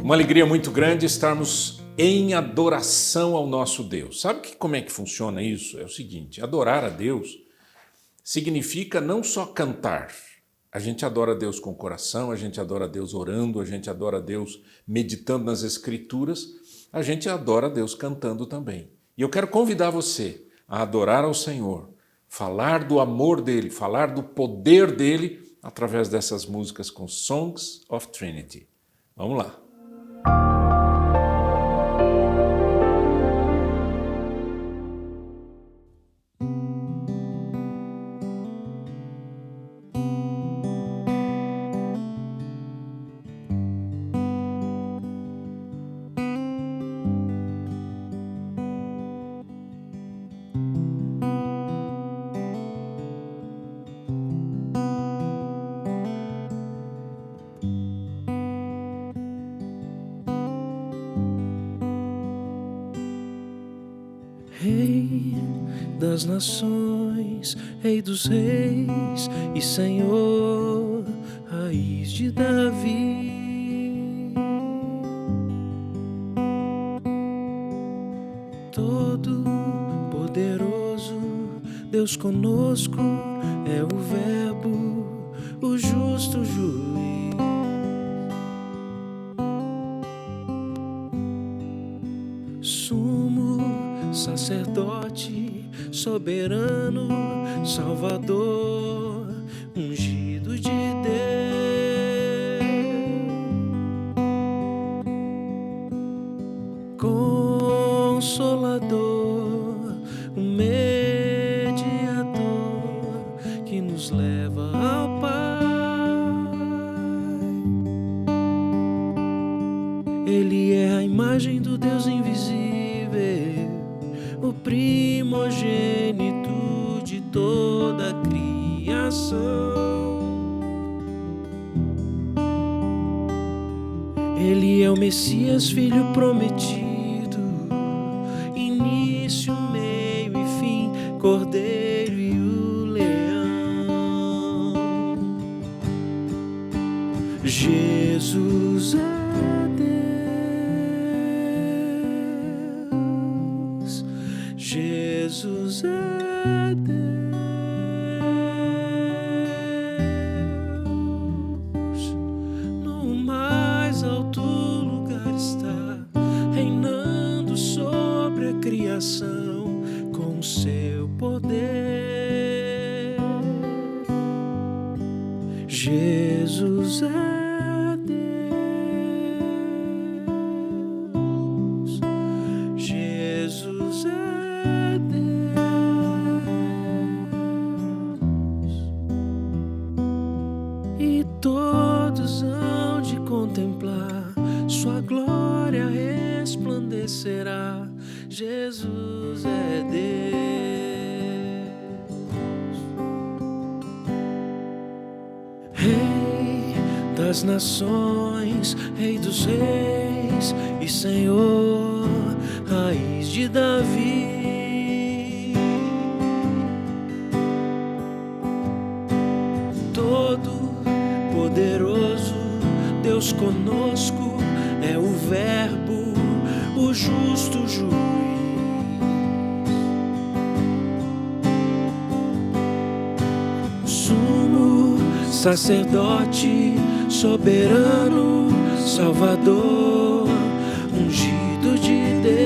Uma alegria muito grande estarmos em adoração ao nosso Deus. Sabe como é que funciona isso? É o seguinte, adorar a Deus significa não só cantar. A gente adora a Deus com o coração, a gente adora a Deus orando, a gente adora a Deus meditando nas Escrituras, a gente adora a Deus cantando também. E eu quero convidar você a adorar ao Senhor, falar do amor dEle, falar do poder dEle através dessas músicas com Songs of Trinity. Vamos lá. Rei das nações, Rei dos reis e Senhor, raiz de Davi. Todo poderoso, Deus conosco, é o Verbo, o justo juiz. Sumo sacerdote, soberano, Salvador, ungido de Deus, Consolador, o mediador que nos leva ao Pai. Ele é a imagem do Deus invisível, o primogênito de toda a criação. Ele é o Messias, Filho prometido, início, meio e fim, Cordeiro e o Leão. Jesus é Jesus é Deus, no mais alto lugar está, reinando sobre a criação com seu poder. Jesus é Deus, Jesus é e todos hão de contemplar, sua glória resplandecerá. Jesus é Deus, Rei das nações, Rei dos reis e Senhor, raiz de Davi. Poderoso, Deus conosco, é o Verbo, o justo juiz. Sumo sacerdote, soberano, Salvador, ungido de Deus,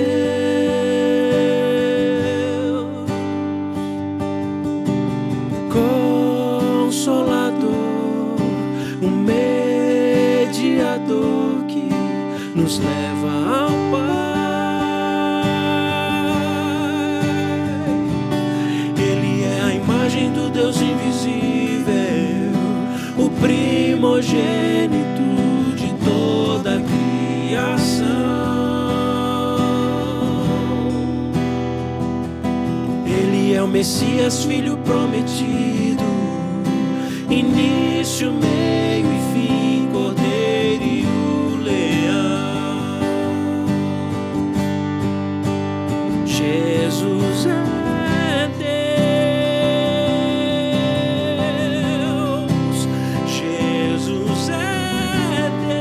Consolador, o mediador que nos leva ao Pai. Ele é a imagem do Deus invisível, o primogênito de toda a criação. Ele é o Messias, Filho prometido, início, meio e fim, Cordeiro e o Leão. Jesus é Deus, Jesus é Deus.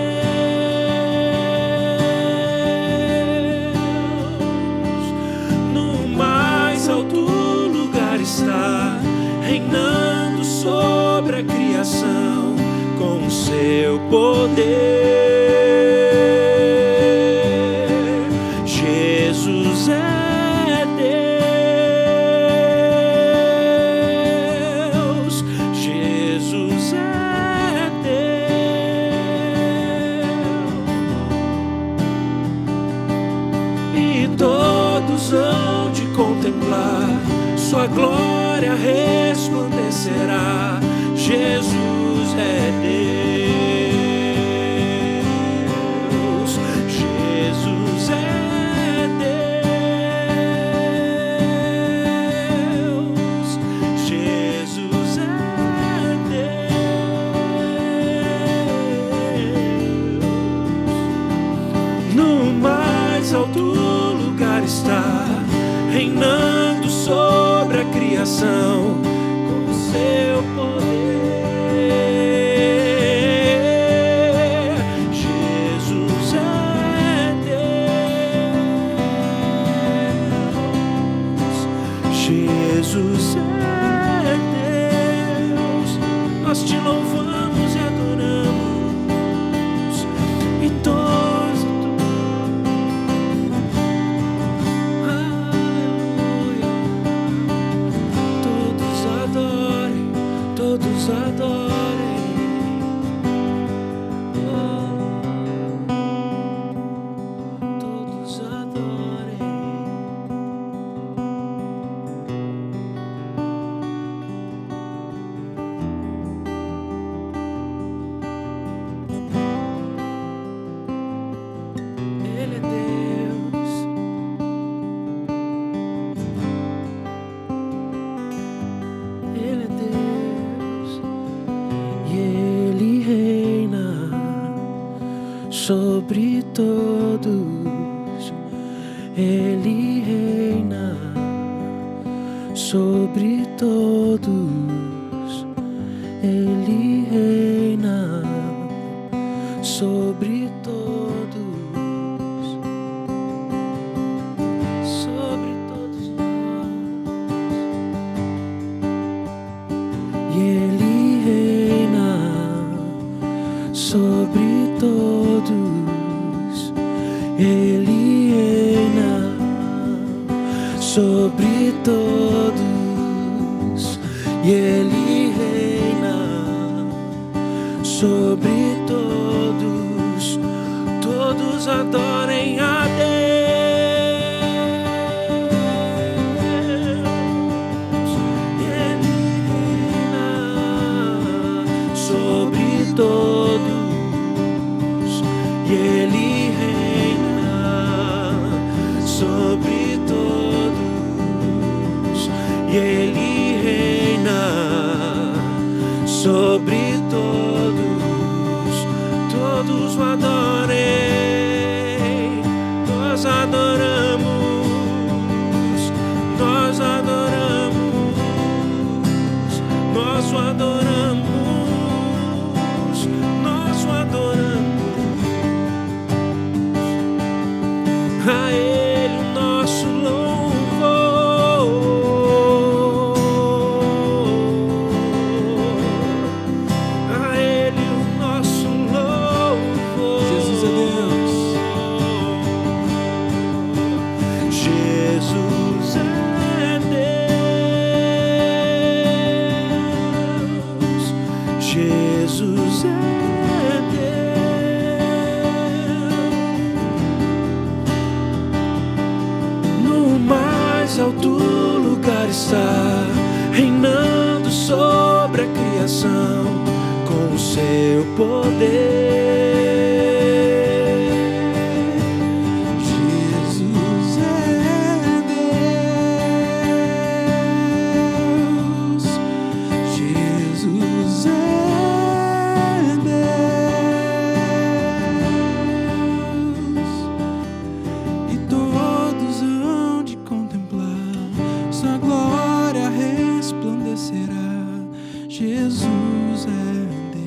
criação com o seu poder. Jesus é Deus, Jesus é Deus, e todos hão de contemplar sua glória resplandecerá. Jesus é Deus, Jesus é Deus, Jesus é Deus. No mais alto lugar está, reinando sobre a criação com o seu poder. Jesus é Deus, Jesus é Deus. Nós te louvamos e adoramos, e todos adorem, todos adorem. Ele é Deus, Ele é Deus. Ele reina sobre todos, Ele reina sobre todos, Ele reina sobre todos, sobre todos nós, e Ele reina sobre todos, Ele reina sobre todos, e Ele reina sobre todos. Todos adorem a Deus. Ele reina sobre todos, e Ele reina sobre todos, e Ele reina sobre todos. Todos o adorem, nós adoramos, nós adoramos, nós o adoramos, nós o adoramos. A Ele o nosso louvor, a Ele o nosso louvor. Jesus é Deus. Jesus é Deus, Jesus é Deus. No mais alto lugar está, reinando sobre a criação com o seu poder. Jesus é Deus, Jesus é Deus, e todos hão de contemplar sua glória resplandecerá. Jesus é Deus.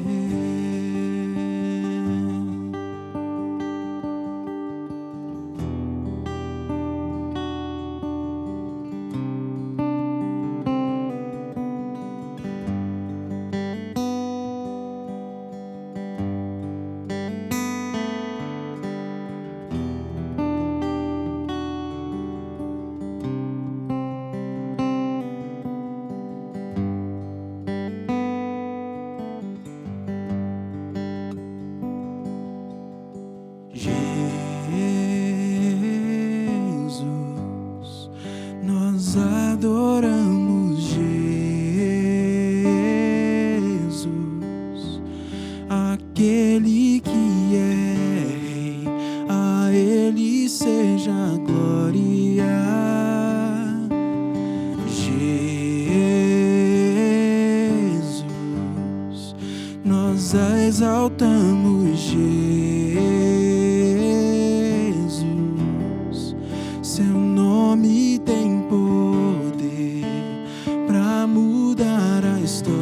aquele que é Rei, a Ele seja a glória. Jesus, nós a exaltamos, Jesus, seu nome tem poder pra mudar a história.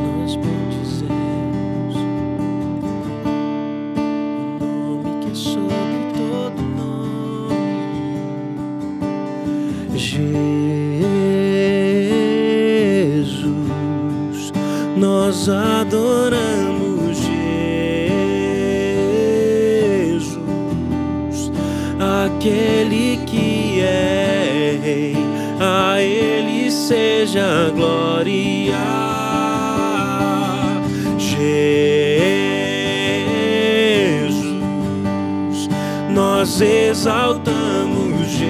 Nós bendizemos o nome que é sobre todo nome, Jesus. Nós adoramos, Jesus, aquele que é Rei, a Ele seja a glória. Jesus, nós exaltamos, Jesus,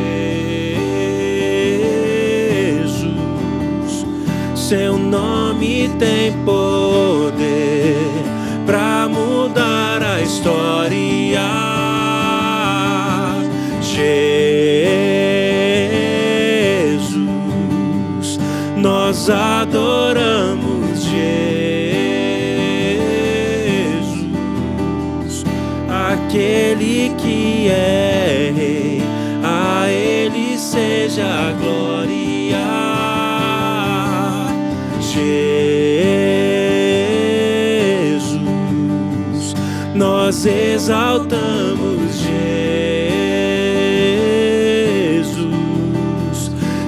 seu nome tem poder pra mudar a história. Jesus, nós adoramos, Jesus, aquele que é Rei, a Ele seja a glória. Jesus, nós exaltamos, Jesus,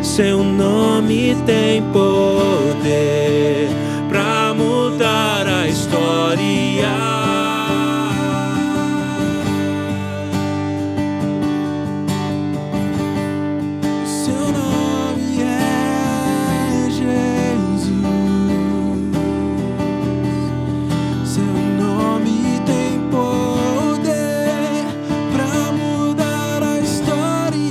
seu nome tem poder pra mudar a história. Seu nome é Jesus, seu nome tem poder pra mudar a história.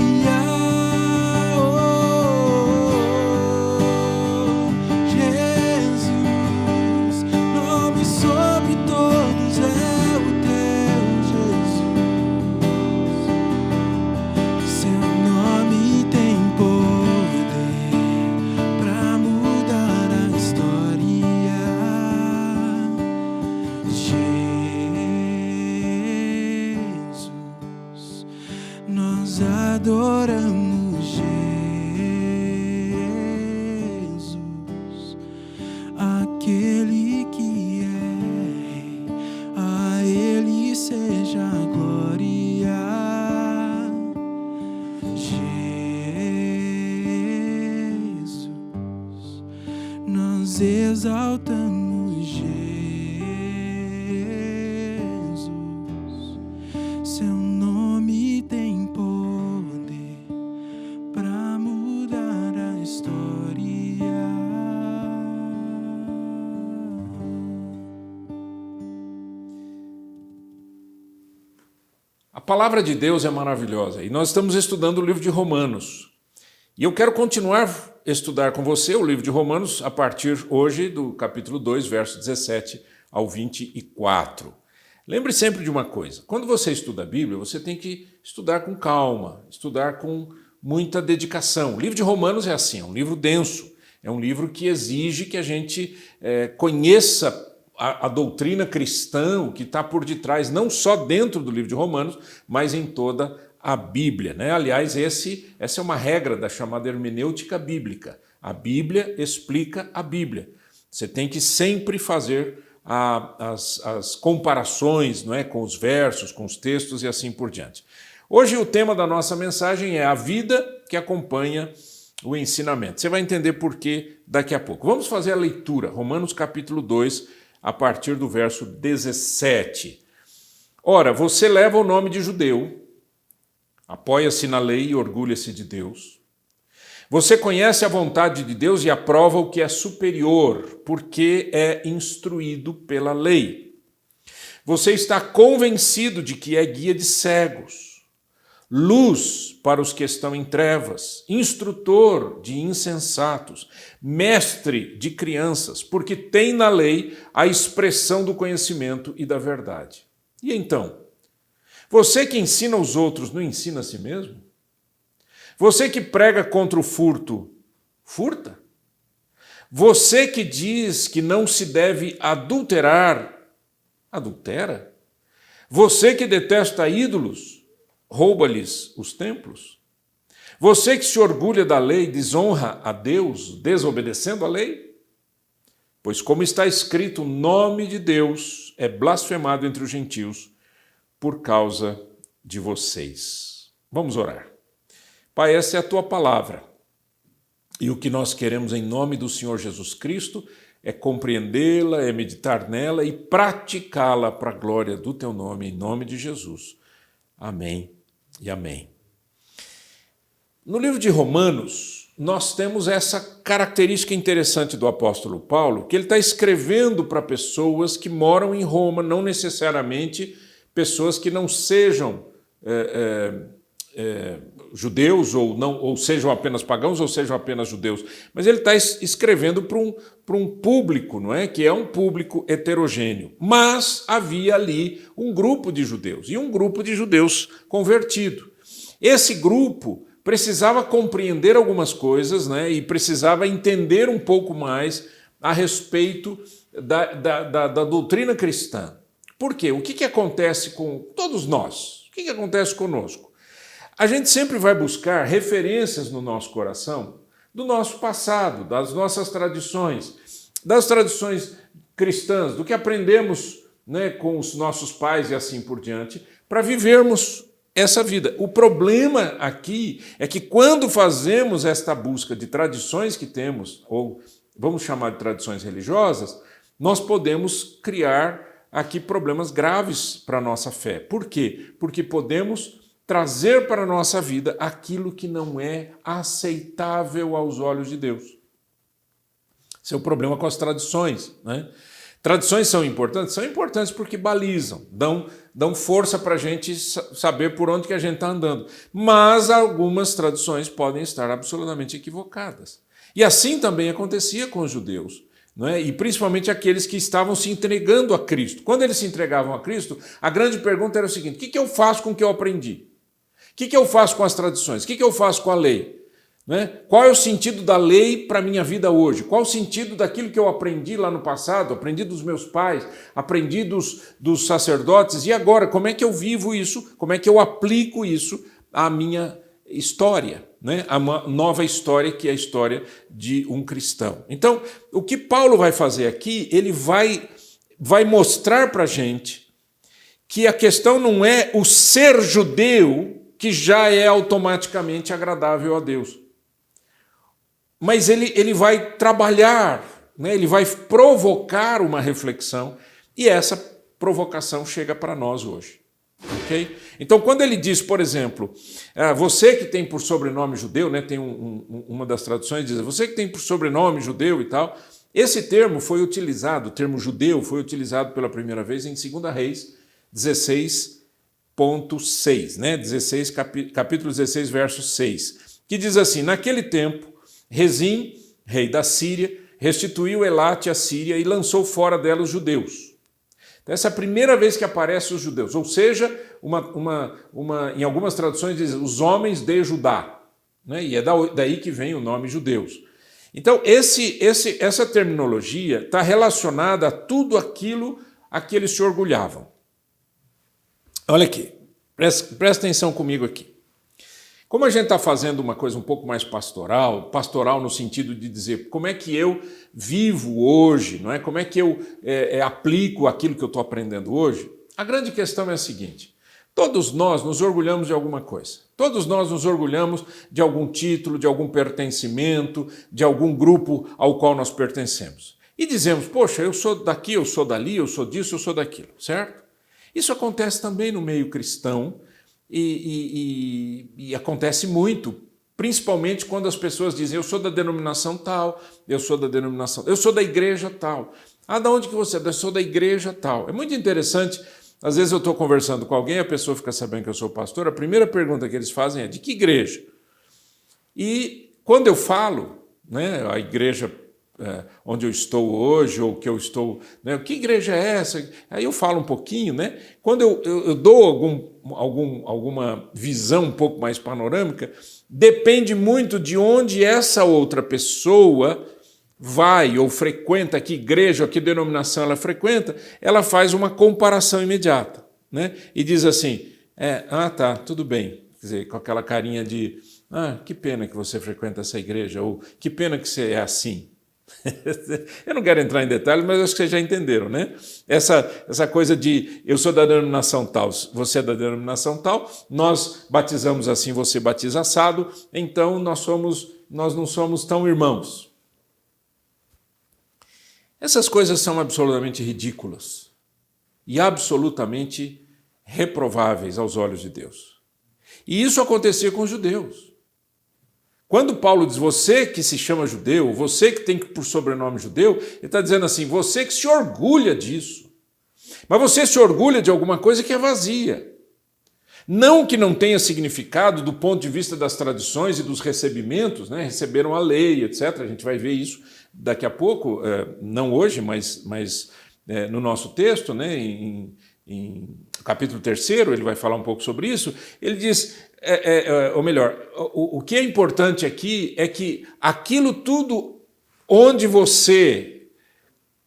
Jesus, nome sobre todos é o teu, Jesus. Seu nome tem poder pra mudar a história. Jesus, nós adoramos, Jesus, aquele que é Rei, a Ele seja a glória. Jesus, nós exaltamos, Jesus, seu nome tem poder pra mudar a história. A palavra de Deus é maravilhosa e nós estamos estudando o livro de Romanos. E eu quero continuar a estudar com você o livro de Romanos a partir hoje do capítulo 2, verso 17 ao 24. Lembre sempre de uma coisa, quando você estuda a Bíblia, você tem que estudar com calma, estudar com muita dedicação. O livro de Romanos é assim, é um livro denso, é um livro que exige que a gente conheça a doutrina cristã, o que está por detrás, não só dentro do livro de Romanos, mas em toda a Bíblia, né? Aliás, essa é uma regra da chamada hermenêutica bíblica. A Bíblia explica a Bíblia. Você tem que sempre fazer as comparações, não é, com os versos, com os textos e assim por diante. Hoje o tema da nossa mensagem é a vida que acompanha o ensinamento. Você vai entender por quê daqui a pouco. Vamos fazer a leitura, Romanos capítulo 2, a partir do verso 17. Ora, você leva o nome de judeu, apoia-se na lei e orgulha-se de Deus. Você conhece a vontade de Deus e aprova o que é superior, porque é instruído pela lei. Você está convencido de que é guia de cegos, luz para os que estão em trevas, instrutor de insensatos, mestre de crianças, porque tem na lei a expressão do conhecimento e da verdade. E então, você que ensina os outros não ensina a si mesmo? Você que prega contra o furto, furta? Você que diz que não se deve adulterar, adultera? Você que detesta ídolos, rouba-lhes os templos? Você que se orgulha da lei, desonra a Deus, desobedecendo a lei? Pois como está escrito, o nome de Deus é blasfemado entre os gentios por causa de vocês. Vamos orar. Pai, essa é a tua palavra. E o que nós queremos em nome do Senhor Jesus Cristo é compreendê-la, é meditar nela e praticá-la para a glória do teu nome, em nome de Jesus. Amém e amém. No livro de Romanos, nós temos essa característica interessante do apóstolo Paulo, que ele está escrevendo para pessoas que moram em Roma, não necessariamente pessoas que não sejam judeus ou sejam apenas pagãos ou sejam apenas judeus, mas ele está escrevendo para um público, não é? Que é um público heterogêneo. Mas havia ali um grupo de judeus e um grupo de judeus convertido. Esse grupo precisava compreender algumas coisas, né? E precisava entender um pouco mais a respeito da doutrina cristã. Por quê? O que acontece com todos nós? O que acontece conosco? A gente sempre vai buscar referências no nosso coração do nosso passado, das nossas tradições, das tradições cristãs, do que aprendemos, né, com os nossos pais e assim por diante, para vivermos essa vida. O problema aqui é que quando fazemos esta busca de tradições que temos, ou vamos chamar de tradições religiosas, nós podemos criar aqui problemas graves para a nossa fé. Por quê? Porque podemos trazer para a nossa vida aquilo que não é aceitável aos olhos de Deus. Esse é o problema com as tradições, né? Tradições são importantes porque balizam, dão força para a gente saber por onde que a gente está andando. Mas algumas tradições podem estar absolutamente equivocadas. E assim também acontecia com os judeus, não é? E principalmente aqueles que estavam se entregando a Cristo. Quando eles se entregavam a Cristo, a grande pergunta era o seguinte: o que eu faço com o que eu aprendi? O que eu faço com as tradições? O que eu faço com a lei? Né? Qual é o sentido da lei para a minha vida hoje? Qual o sentido daquilo que eu aprendi lá no passado? Aprendi dos meus pais, aprendi dos sacerdotes, e agora como é que eu vivo isso? Como é que eu aplico isso à minha história? Né? A uma nova história, que é a história de um cristão. Então, o que Paulo vai fazer aqui, ele vai mostrar para a gente que a questão não é o ser judeu, que já é automaticamente agradável a Deus. Mas ele vai trabalhar, né? Ele vai provocar uma reflexão, e essa provocação chega para nós hoje. Okay? Então, quando ele diz, por exemplo, você que tem por sobrenome judeu, né? Tem uma das traduções que diz, você que tem por sobrenome judeu e tal, esse termo foi utilizado, o termo judeu foi utilizado pela primeira vez em 2 Reis 16.6, né? Capítulo 16, verso 6, que diz assim: naquele tempo, Rezim, rei da Síria, restituiu Elate à Síria e lançou fora dela os judeus. Então, essa é a primeira vez que aparecem os judeus, ou seja, em algumas traduções diz os homens de Judá, né? E é daí que vem o nome judeus. Então, essa terminologia está relacionada a tudo aquilo a que eles se orgulhavam. Olha aqui, presta atenção comigo aqui. Como a gente está fazendo uma coisa um pouco mais pastoral no sentido de dizer como é que eu vivo hoje, não é? Como é que eu aplico aquilo que eu estou aprendendo hoje, a grande questão é a seguinte: todos nós nos orgulhamos de alguma coisa, todos nós nos orgulhamos de algum título, de algum pertencimento, de algum grupo ao qual nós pertencemos. E dizemos, poxa, eu sou daqui, eu sou dali, eu sou disso, eu sou daquilo, certo? Isso acontece também no meio cristão, e acontece muito, principalmente quando as pessoas dizem, eu sou da denominação tal, eu sou da igreja tal. Ah, de onde que você é? Eu sou da igreja tal. É muito interessante Às vezes eu estou conversando com alguém, a pessoa fica sabendo que eu sou pastor, a primeira pergunta que eles fazem é: de que igreja? E quando eu falo, né, a igreja onde eu estou hoje, ou que eu estou, né, que igreja é essa? Aí eu falo um pouquinho, né? Quando eu dou alguma visão um pouco mais panorâmica, depende muito de onde essa outra pessoa vai ou frequenta, que igreja, que denominação ela frequenta, ela faz uma comparação imediata, né? E diz assim, tá, tudo bem. Quer dizer, com aquela carinha de, que pena que você frequenta essa igreja, ou que pena que você é assim. Eu não quero entrar em detalhes, mas acho que vocês já entenderam, né? Essa coisa de eu sou da denominação tal, você é da denominação tal, nós batizamos assim, você batiza assado, então nós não somos tão irmãos. Essas coisas são absolutamente ridículas e absolutamente reprováveis aos olhos de Deus. E isso acontecia com os judeus. Quando Paulo diz você que se chama judeu, você que tem por sobrenome judeu, ele está dizendo assim, você que se orgulha disso. Mas você se orgulha de alguma coisa que é vazia. Não que não tenha significado do ponto de vista das tradições e dos recebimentos, né? Receberam a lei, etc. A gente vai ver isso daqui a pouco, não hoje, mas no nosso texto, né? Em capítulo 3, ele vai falar um pouco sobre isso. Ele diz, ou melhor, o que é importante aqui é que aquilo tudo onde você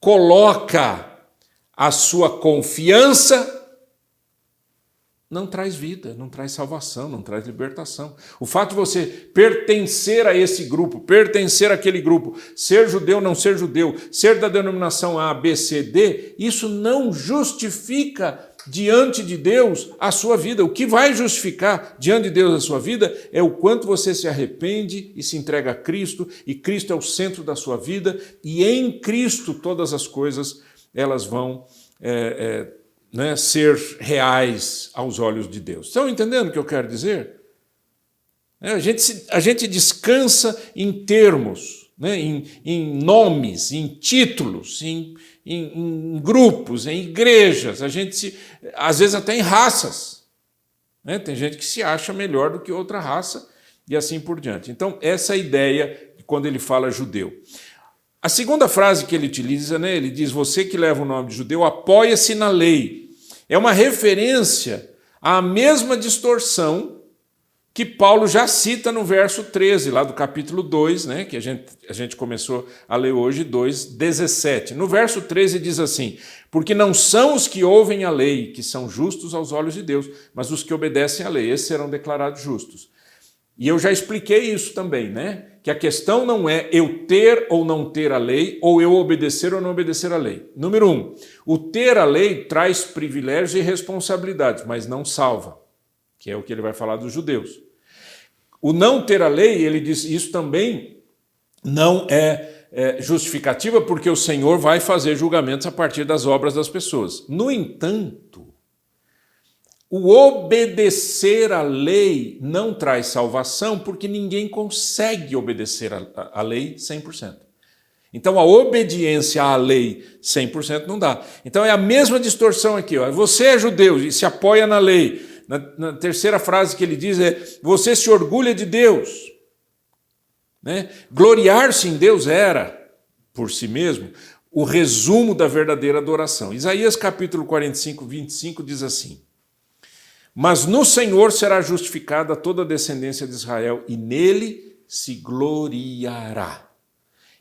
coloca a sua confiança não traz vida, não traz salvação, não traz libertação. O fato de você pertencer a esse grupo, pertencer àquele grupo, ser judeu, não ser judeu, ser da denominação A, B, C, D, isso não justifica diante de Deus a sua vida. O que vai justificar diante de Deus a sua vida é o quanto você se arrepende e se entrega a Cristo, e Cristo é o centro da sua vida, e em Cristo todas as coisas elas vão ser reais aos olhos de Deus. Estão entendendo o que eu quero dizer? A gente descansa em termos, né? Em nomes, em títulos, em grupos, em igrejas, às vezes até em raças. Né? Tem gente que se acha melhor do que outra raça e assim por diante. Então, essa é a ideia quando ele fala judeu. A segunda frase que ele utiliza, né? Ele diz, você que leva o nome de judeu, apoia-se na lei. É uma referência à mesma distorção que Paulo já cita no verso 13, lá do capítulo 2, né, que a gente começou a ler hoje, 2:17. No verso 13 diz assim, porque não são os que ouvem a lei que são justos aos olhos de Deus, mas os que obedecem à lei, esses serão declarados justos. E eu já expliquei isso também, né? Que a questão não é eu ter ou não ter a lei, ou eu obedecer ou não obedecer a lei. Número 1, o ter a lei traz privilégios e responsabilidades, mas não salva, que é o que ele vai falar dos judeus. O não ter a lei, ele diz, isso também não é justificativa, porque o Senhor vai fazer julgamentos a partir das obras das pessoas. No entanto, o obedecer à lei não traz salvação, porque ninguém consegue obedecer à lei 100%. Então, a obediência à lei 100% não dá. Então, é a mesma distorção aqui. Ó. Você é judeu e se apoia na lei. Na terceira frase que ele diz é, você se orgulha de Deus. Né? Gloriar-se em Deus era, por si mesmo, o resumo da verdadeira adoração. Isaías capítulo 45, 25 diz assim, mas no Senhor será justificada toda a descendência de Israel, e nele se gloriará.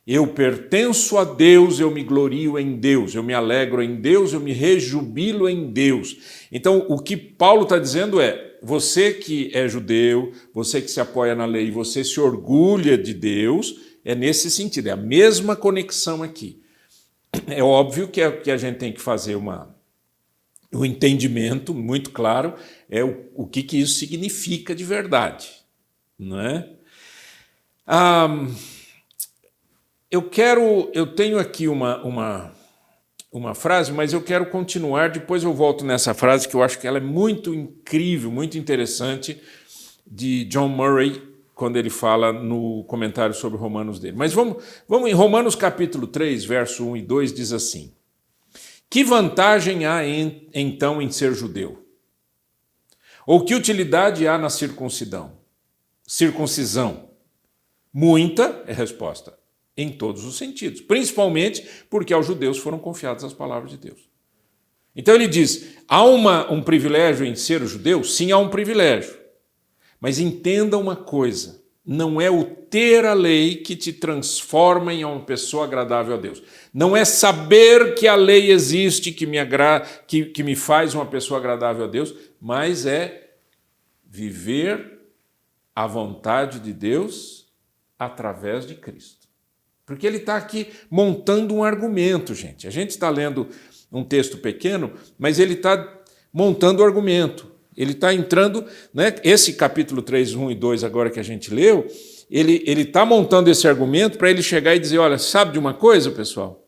Eu pertenço a Deus, eu me glorio em Deus, eu me alegro em Deus, eu me rejubilo em Deus. Então, o que Paulo está dizendo é, você que é judeu, você que se apoia na lei, você se orgulha de Deus, é nesse sentido, é a mesma conexão aqui. É óbvio que a gente tem que fazer um entendimento muito claro, é o que isso significa de verdade. Não é? Eu tenho aqui uma frase, mas eu quero continuar, depois eu volto nessa frase, que eu acho que ela é muito incrível, muito interessante, de John Murray, quando ele fala no comentário sobre Romanos dele. Mas vamos em Romanos capítulo 3, verso 1 e 2, diz assim, Que vantagem há então em ser judeu? Ou que utilidade há na circuncisão? Muita é a resposta, em todos os sentidos, principalmente porque aos judeus foram confiadas as palavras de Deus. Então ele diz, há um privilégio em ser judeu? Sim, há um privilégio. Mas entenda uma coisa, não é o ter a lei que te transforma em uma pessoa agradável a Deus. Não é saber que a lei existe que me faz uma pessoa agradável a Deus, mas é viver a vontade de Deus através de Cristo. Porque ele está aqui montando um argumento, gente. A gente está lendo um texto pequeno, mas ele está montando o argumento. Ele está entrando, né? Esse capítulo 3, 1 e 2 agora que a gente leu, ele está montando esse argumento para ele chegar e dizer, olha, sabe de uma coisa, pessoal?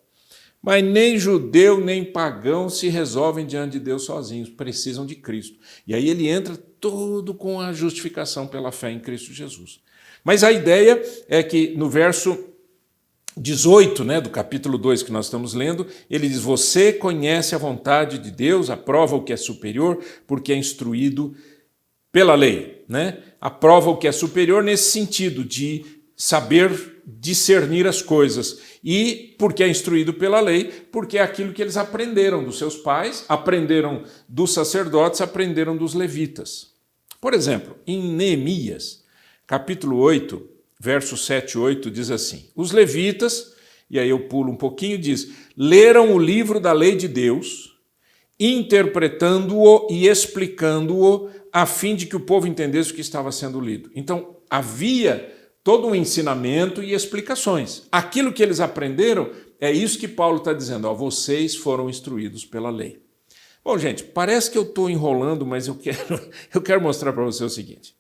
Mas nem judeu nem pagão se resolvem diante de Deus sozinhos, precisam de Cristo. E aí ele entra todo com a justificação pela fé em Cristo Jesus. Mas a ideia é que no verso 18, né, do capítulo 2 que nós estamos lendo, ele diz, você conhece a vontade de Deus, aprova o que é superior, porque é instruído pela lei. Né? Aprova o que é superior nesse sentido de saber discernir as coisas. E porque é instruído pela lei, porque é aquilo que eles aprenderam dos seus pais, aprenderam dos sacerdotes, aprenderam dos levitas. Por exemplo, em Neemias, capítulo 8, versos 7 e 8, diz assim, os levitas, e aí eu pulo um pouquinho, diz, leram o livro da lei de Deus, interpretando-o e explicando-o, a fim de que o povo entendesse o que estava sendo lido. Então, havia todo um ensinamento e explicações. Aquilo que eles aprenderam, é isso que Paulo está dizendo, ó, vocês foram instruídos pela lei. Bom, gente, parece que eu estou enrolando, mas eu quero mostrar para você o seguinte.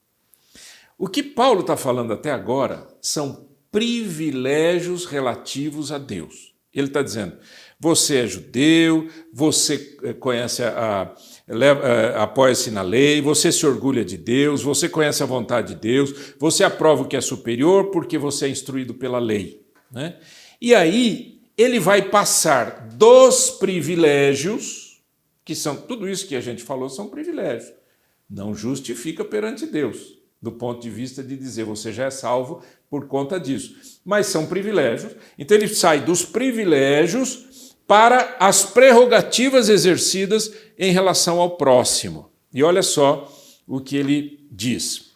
O que Paulo está falando até agora são privilégios relativos a Deus. Ele está dizendo, você é judeu, você conhece apoia-se na lei, você se orgulha de Deus, você conhece a vontade de Deus, você aprova o que é superior porque você é instruído pela lei. Né? E aí ele vai passar dos privilégios, que são tudo isso que a gente falou são privilégios, não justifica perante Deus, do ponto de vista de dizer você já é salvo por conta disso. Mas são privilégios. Então ele sai dos privilégios para as prerrogativas exercidas em relação ao próximo. E olha só o que ele diz.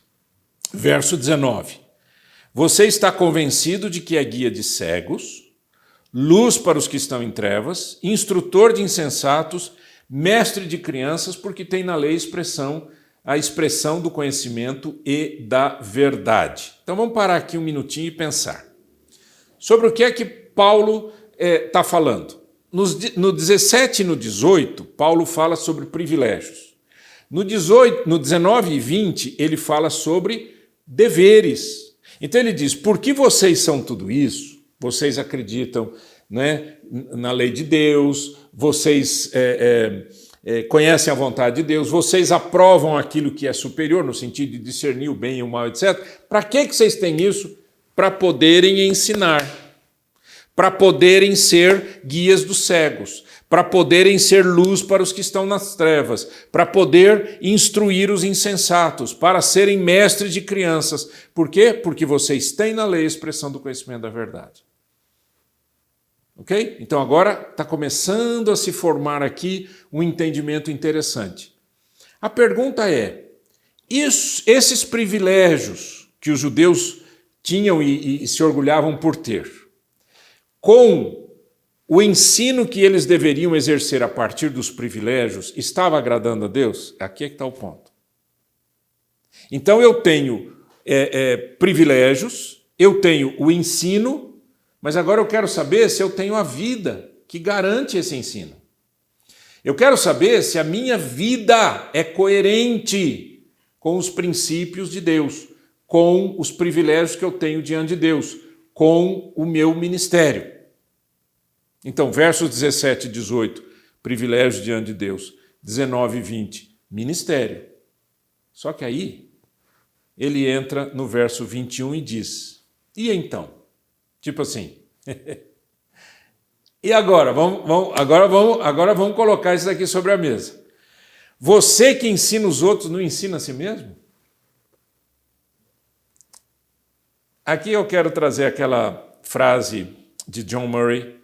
Verso 19. Você está convencido de que é guia de cegos, luz para os que estão em trevas, instrutor de insensatos, mestre de crianças, porque tem na lei a expressão do conhecimento e da verdade. Então vamos parar aqui um minutinho e pensar. Sobre o que é que Paulo está falando? No 17 e no 18, Paulo fala sobre privilégios. No 19 e 20, ele fala sobre deveres. Então ele diz, por que vocês são tudo isso? Vocês acreditam, né, na lei de Deus, vocês conhecem a vontade de Deus, vocês aprovam aquilo que é superior, no sentido de discernir o bem e o mal, etc. Para que vocês têm isso? Para poderem ensinar, para poderem ser guias dos cegos, para poderem ser luz para os que estão nas trevas, para poder instruir os insensatos, para serem mestres de crianças. Por quê? Porque vocês têm na lei a expressão do conhecimento da verdade. Ok? Então agora está começando a se formar aqui um entendimento interessante. A pergunta é, esses privilégios que os judeus tinham e se orgulhavam por ter, com o ensino que eles deveriam exercer a partir dos privilégios, estava agradando a Deus? Aqui é que está o ponto. Então eu tenho privilégios, eu tenho o ensino, mas agora eu quero saber se eu tenho a vida que garante esse ensino. Eu quero saber se a minha vida é coerente com os princípios de Deus, com os privilégios que eu tenho diante de Deus, com o meu ministério. Então, versos 17 e 18, privilégios diante de Deus. 19 e 20, ministério. Só que aí, ele entra no verso 21 e diz, e então? Tipo assim, E agora? Agora vamos colocar isso aqui sobre a mesa. Você que ensina os outros não ensina a si mesmo? Aqui eu quero trazer aquela frase de John Murray.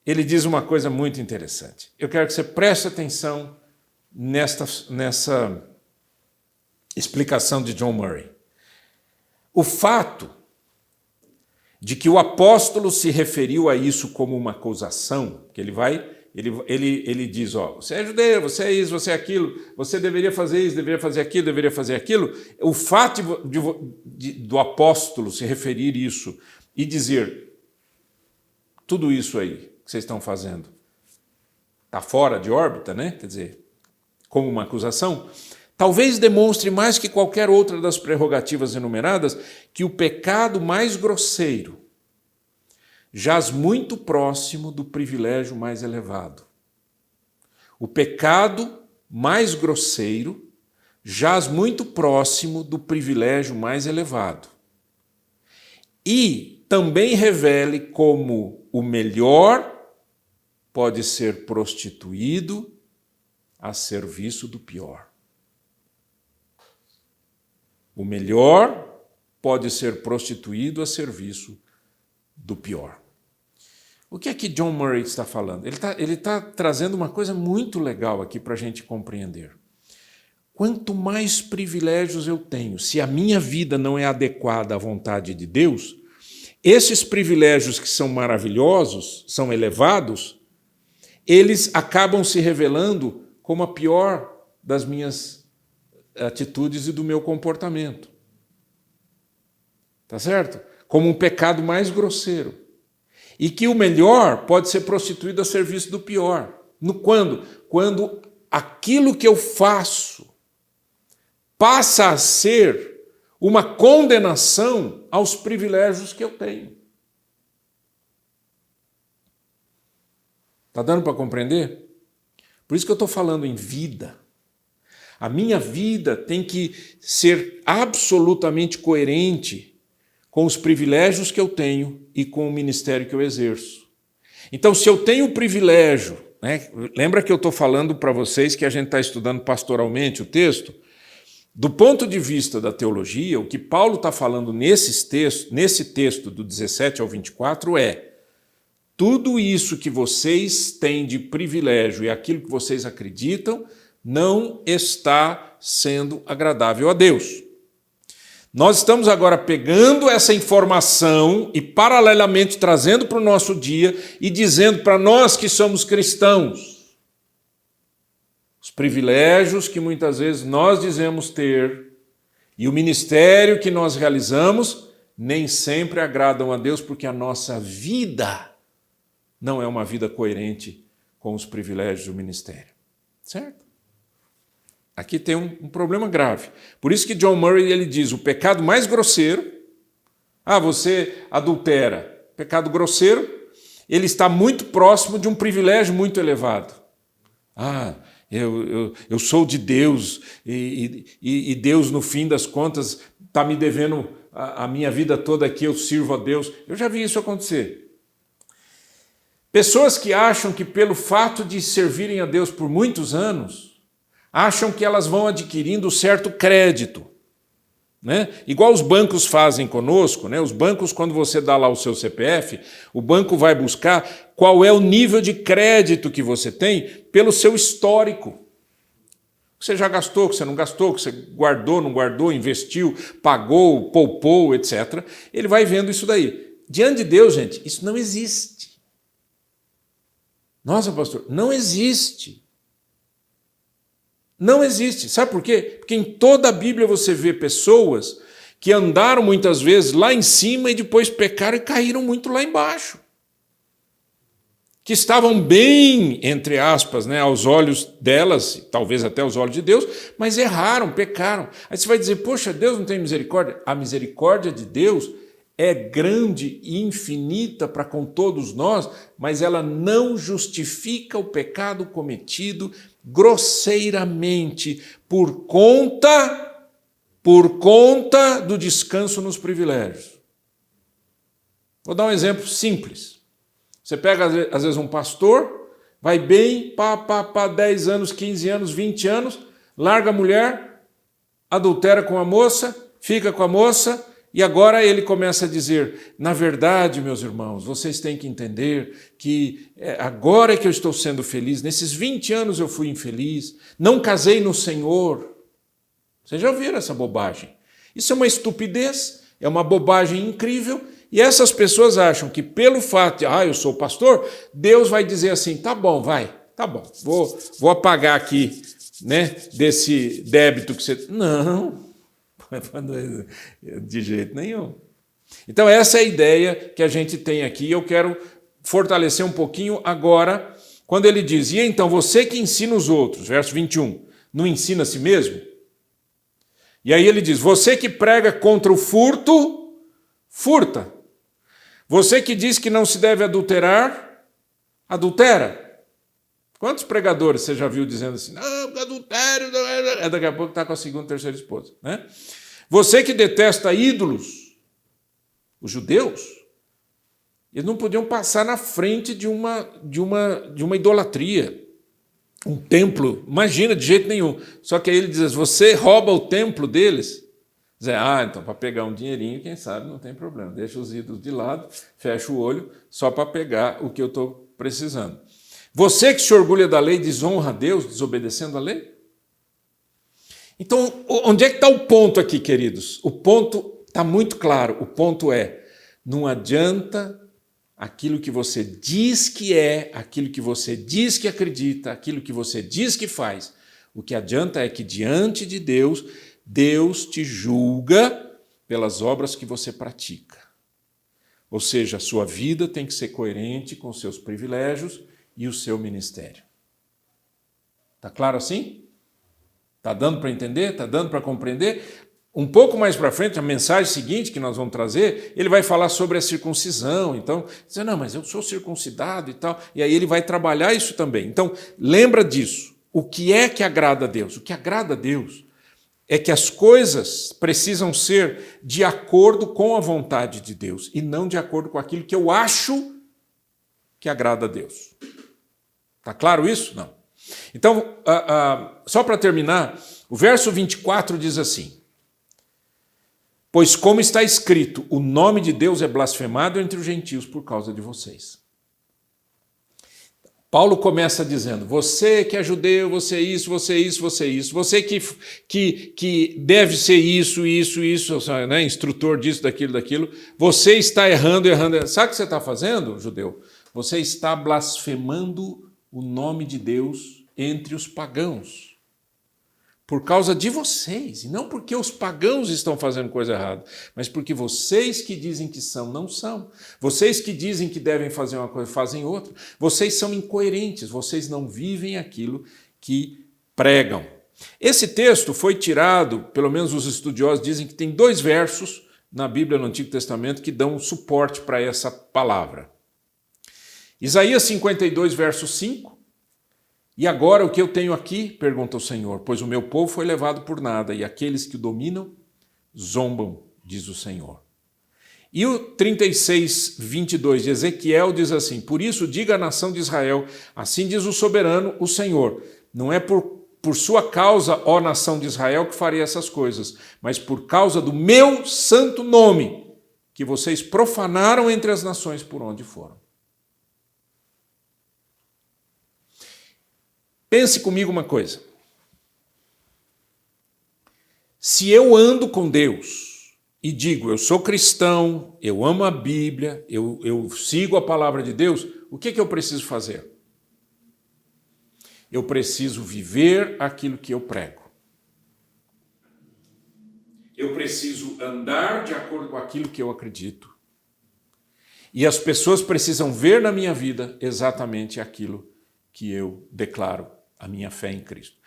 Ele diz uma coisa muito interessante. Eu quero que você preste atenção nessa explicação de John Murray. O fato de que o apóstolo se referiu a isso como uma acusação, que ele diz, você é judeu, você é isso, você é aquilo, você deveria fazer isso, deveria fazer aquilo, deveria fazer aquilo. O fato do apóstolo se referir isso e dizer tudo isso aí que vocês estão fazendo está fora de órbita, né? Quer dizer, como uma acusação, talvez demonstre mais que qualquer outra das prerrogativas enumeradas que o pecado mais grosseiro jaz muito próximo do privilégio mais elevado. O pecado mais grosseiro jaz muito próximo do privilégio mais elevado. E também revele como o melhor pode ser prostituído a serviço do pior. O melhor pode ser prostituído a serviço do pior. O que é que John Murray está falando? Ele está trazendo uma coisa muito legal aqui para a gente compreender. Quanto mais privilégios eu tenho, se a minha vida não é adequada à vontade de Deus, esses privilégios que são maravilhosos, são elevados, eles acabam se revelando como a pior das minhas atitudes e do meu comportamento. Tá certo? Como um pecado mais grosseiro. E que o melhor pode ser prostituído a serviço do pior. Quando? Quando aquilo que eu faço passa a ser uma condenação aos privilégios que eu tenho. Está dando para compreender? Por isso que eu estou falando em vida. A minha vida tem que ser absolutamente coerente com os privilégios que eu tenho e com o ministério que eu exerço. Então, se eu tenho o privilégio, né, lembra que eu estou falando para vocês que a gente está estudando pastoralmente o texto? Do ponto de vista da teologia, o que Paulo está falando nesse texto do 17 ao 24 é: tudo isso que vocês têm de privilégio e aquilo que vocês acreditam não está sendo agradável a Deus. Nós estamos agora pegando essa informação e, paralelamente, trazendo para o nosso dia e dizendo para nós que somos cristãos os privilégios que muitas vezes nós dizemos ter e o ministério que nós realizamos nem sempre agradam a Deus, porque a nossa vida não é uma vida coerente com os privilégios do ministério. Certo? Aqui tem um problema grave. Por isso que John Murray ele diz, o pecado mais grosseiro, você adultera, pecado grosseiro, ele está muito próximo de um privilégio muito elevado. Eu sou de Deus e Deus, no fim das contas, está me devendo a minha vida toda aqui, eu sirvo a Deus. Eu já vi isso acontecer. Pessoas que acham que pelo fato de servirem a Deus por muitos anos, acham que elas vão adquirindo certo crédito, né? Igual os bancos fazem conosco, né? Os bancos, quando você dá lá o seu CPF, o banco vai buscar qual é o nível de crédito que você tem pelo seu histórico. O que você já gastou, o que você não gastou, o que você guardou, não guardou, investiu, pagou, poupou, etc. Ele vai vendo isso daí. Diante de Deus, gente, isso não existe. Nossa, pastor, não existe. Não existe. Sabe por quê? Porque em toda a Bíblia você vê pessoas que andaram muitas vezes lá em cima e depois pecaram e caíram muito lá embaixo. Que estavam bem, entre aspas, né, aos olhos delas, talvez até aos olhos de Deus, mas erraram, pecaram. Aí você vai dizer, poxa, Deus não tem misericórdia? A misericórdia de Deus é grande e infinita para com todos nós, mas ela não justifica o pecado cometido grosseiramente por conta do descanso nos privilégios. Vou dar um exemplo simples. Você pega, às vezes, um pastor, vai bem, 10 anos, 15 anos, 20 anos, larga a mulher, adultera com a moça, fica com a moça, e agora ele começa a dizer, na verdade, meus irmãos, vocês têm que entender que agora é que eu estou sendo feliz, nesses 20 anos eu fui infeliz, não casei no Senhor. Vocês já ouviram essa bobagem? Isso é uma estupidez, é uma bobagem incrível, e essas pessoas acham que pelo fato de, eu sou pastor, Deus vai dizer assim, tá bom, vou apagar aqui, né, desse débito que você... Não, de jeito nenhum. Então essa é a ideia que a gente tem aqui, eu quero fortalecer um pouquinho agora, quando ele diz, e então você que ensina os outros, verso 21, não ensina a si mesmo? E aí ele diz, você que prega contra o furto, furta. Você que diz que não se deve adulterar, adultera. Quantos pregadores você já viu dizendo assim, não, adultério, daqui a pouco está com a segunda, terceira esposa, né? Você que detesta ídolos, os judeus, eles não podiam passar na frente de uma idolatria, um templo, imagina, de jeito nenhum. Só que aí ele diz, você rouba o templo deles, diz, então para pegar um dinheirinho, quem sabe não tem problema, deixa os ídolos de lado, fecha o olho, só para pegar o que eu estou precisando. Você que se orgulha da lei, desonra a Deus, desobedecendo a lei? Então, onde é que está o ponto aqui, queridos? O ponto está muito claro, o ponto é, não adianta aquilo que você diz que é, aquilo que você diz que acredita, aquilo que você diz que faz. O que adianta é que diante de Deus, Deus te julga pelas obras que você pratica. Ou seja, a sua vida tem que ser coerente com os seus privilégios e o seu ministério. Está claro assim? Está dando para entender? Está dando para compreender? Um pouco mais para frente, a mensagem seguinte que nós vamos trazer, ele vai falar sobre a circuncisão. Então, dizer, não, mas eu sou circuncidado e tal. E aí ele vai trabalhar isso também. Então, lembra disso. O que é que agrada a Deus? O que agrada a Deus é que as coisas precisam ser de acordo com a vontade de Deus e não de acordo com aquilo que eu acho que agrada a Deus. Está claro isso? Não. Então, só para terminar, o verso 24 diz assim, pois como está escrito, o nome de Deus é blasfemado entre os gentios por causa de vocês. Paulo começa dizendo, você que é judeu, você isso, você isso, você isso, você que deve ser isso, né? Instrutor disso, daquilo, você está errando. Sabe o que você está fazendo, judeu? Você está blasfemando o nome de Deus entre os pagãos, por causa de vocês, e não porque os pagãos estão fazendo coisa errada, mas porque vocês que dizem que são, não são. Vocês que dizem que devem fazer uma coisa, fazem outra. Vocês são incoerentes, vocês não vivem aquilo que pregam. Esse texto foi tirado, pelo menos os estudiosos dizem que tem 2 versos na Bíblia, no Antigo Testamento, que dão suporte para essa palavra. Isaías 52, verso 5. E agora o que eu tenho aqui? Pergunta o Senhor, pois o meu povo foi levado por nada, e aqueles que o dominam zombam, diz o Senhor. E o 36, 22 de Ezequiel diz assim, por isso diga à nação de Israel, assim diz o soberano, o Senhor, não é por sua causa, ó nação de Israel, que farei essas coisas, mas por causa do meu santo nome, que vocês profanaram entre as nações por onde foram. Pense comigo uma coisa. Se eu ando com Deus e digo, eu sou cristão, eu amo a Bíblia, eu sigo a palavra de Deus, o que eu preciso fazer? Eu preciso viver aquilo que eu prego. Eu preciso andar de acordo com aquilo que eu acredito. E as pessoas precisam ver na minha vida exatamente aquilo que eu declaro, a minha fé em Cristo.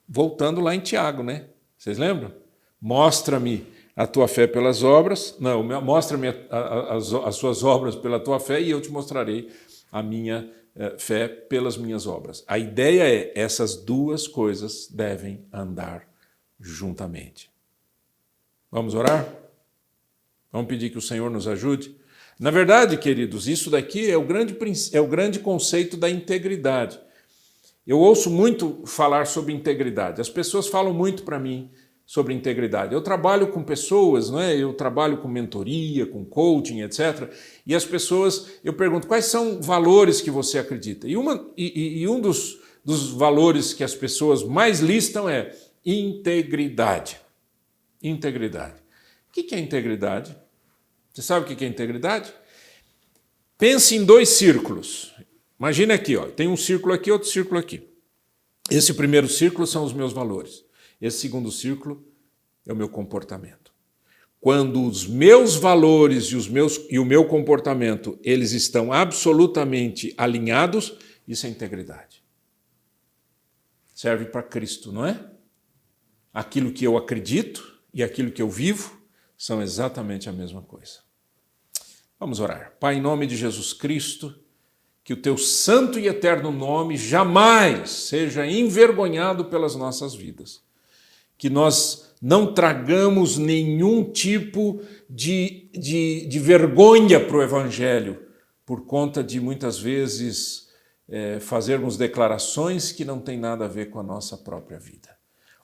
Voltando lá em Tiago, né? Vocês lembram? Mostra-me a tua fé pelas obras, não, mostra-me as suas obras pela tua fé e eu te mostrarei a minha fé pelas minhas obras. A ideia é, essas 2 coisas devem andar juntamente. Vamos orar? Vamos pedir que o Senhor nos ajude Na verdade, queridos, isso daqui é o grande conceito da integridade. Eu ouço muito falar sobre integridade. As pessoas falam muito para mim sobre integridade. Eu trabalho com pessoas, não é? Eu trabalho com mentoria, com coaching, etc. E as pessoas, eu pergunto, quais são valores que você acredita? E um dos valores que as pessoas mais listam é integridade. Integridade. O que é integridade? Você sabe o que é integridade? Pense em 2 círculos. Imagina aqui, ó, tem um círculo aqui, outro círculo aqui. Esse primeiro círculo são os meus valores. Esse segundo círculo é o meu comportamento. Quando os meus valores e o meu comportamento, eles estão absolutamente alinhados, isso é integridade. Serve para Cristo, não é? Aquilo que eu acredito e aquilo que eu vivo são exatamente a mesma coisa. Vamos orar. Pai, em nome de Jesus Cristo, que o teu santo e eterno nome jamais seja envergonhado pelas nossas vidas. Que nós não tragamos nenhum tipo de vergonha para o Evangelho, por conta de muitas vezes fazermos declarações que não têm nada a ver com a nossa própria vida,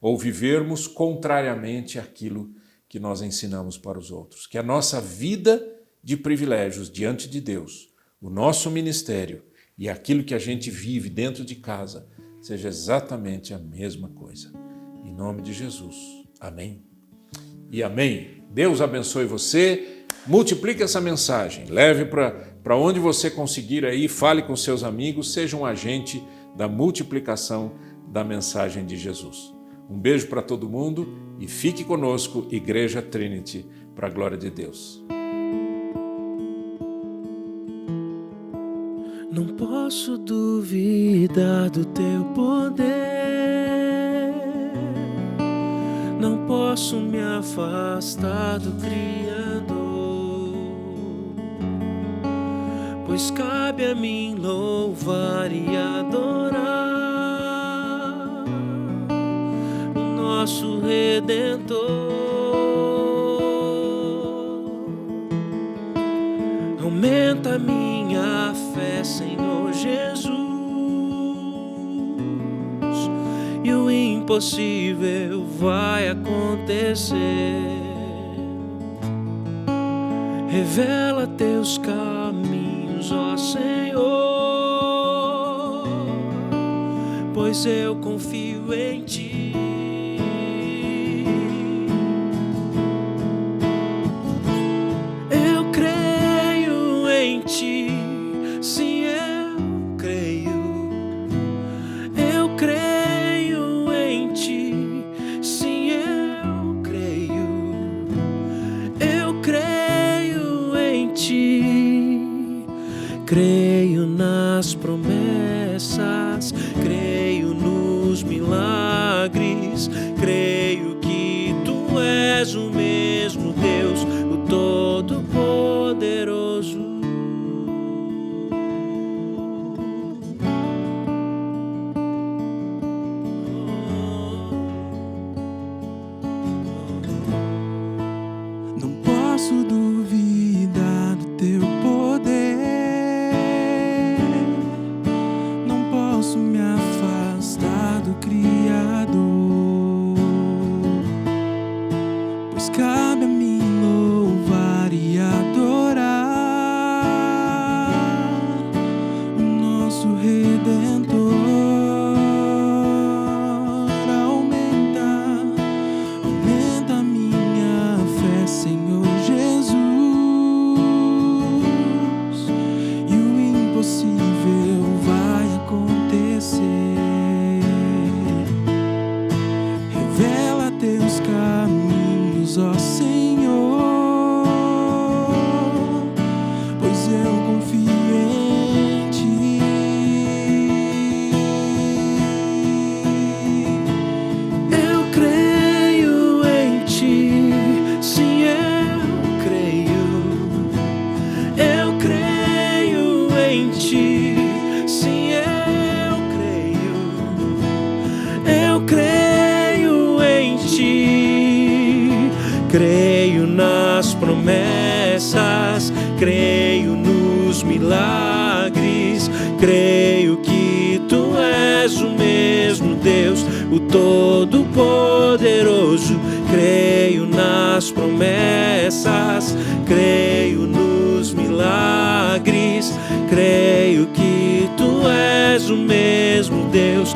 ou vivermos contrariamente àquilo que nós ensinamos para os outros. Que a nossa vida de privilégios diante de Deus, o nosso ministério e aquilo que a gente vive dentro de casa seja exatamente a mesma coisa. Em nome de Jesus. Amém e amém. Deus abençoe você. Multiplique essa mensagem. Leve para onde você conseguir aí. Fale com seus amigos. Seja um agente da multiplicação da mensagem de Jesus. Um beijo para todo mundo e fique conosco, Igreja Trinity, para a glória de Deus. Não posso duvidar do teu poder. Não posso me afastar do Criador, pois cabe a mim louvar e adorar o nosso Redentor. Aumenta a minha fé, Senhor Jesus, e o impossível vai acontecer. Revela teus caminhos, ó Senhor, pois eu confio em ti. Eu creio em ti, sim, eu creio. Eu creio em ti, sim, eu creio. Eu creio em ti. Creio nas promessas, creio nos milagres, creio que tu és o mesmo Deus, o Todo-Poderoso. Não posso duvidar do teu poder. Não posso me afastar do Criador, pois cabe a mim louvar e adorar o nosso Redentor. Aumenta a minha fé, Senhor Jesus, e o impossível vai acontecer. Revela teus caminhos, ó Senhor, pois eu confio em ti. Eu creio em ti, sim, eu creio. Eu creio em ti, sim, eu creio. Eu creio em ti. Creio nas promessas, creio nos milagres, creio que tu és o mesmo Deus, o Todo-Poderoso. Creio nas promessas, creio nos milagres, creio que tu és o mesmo Deus,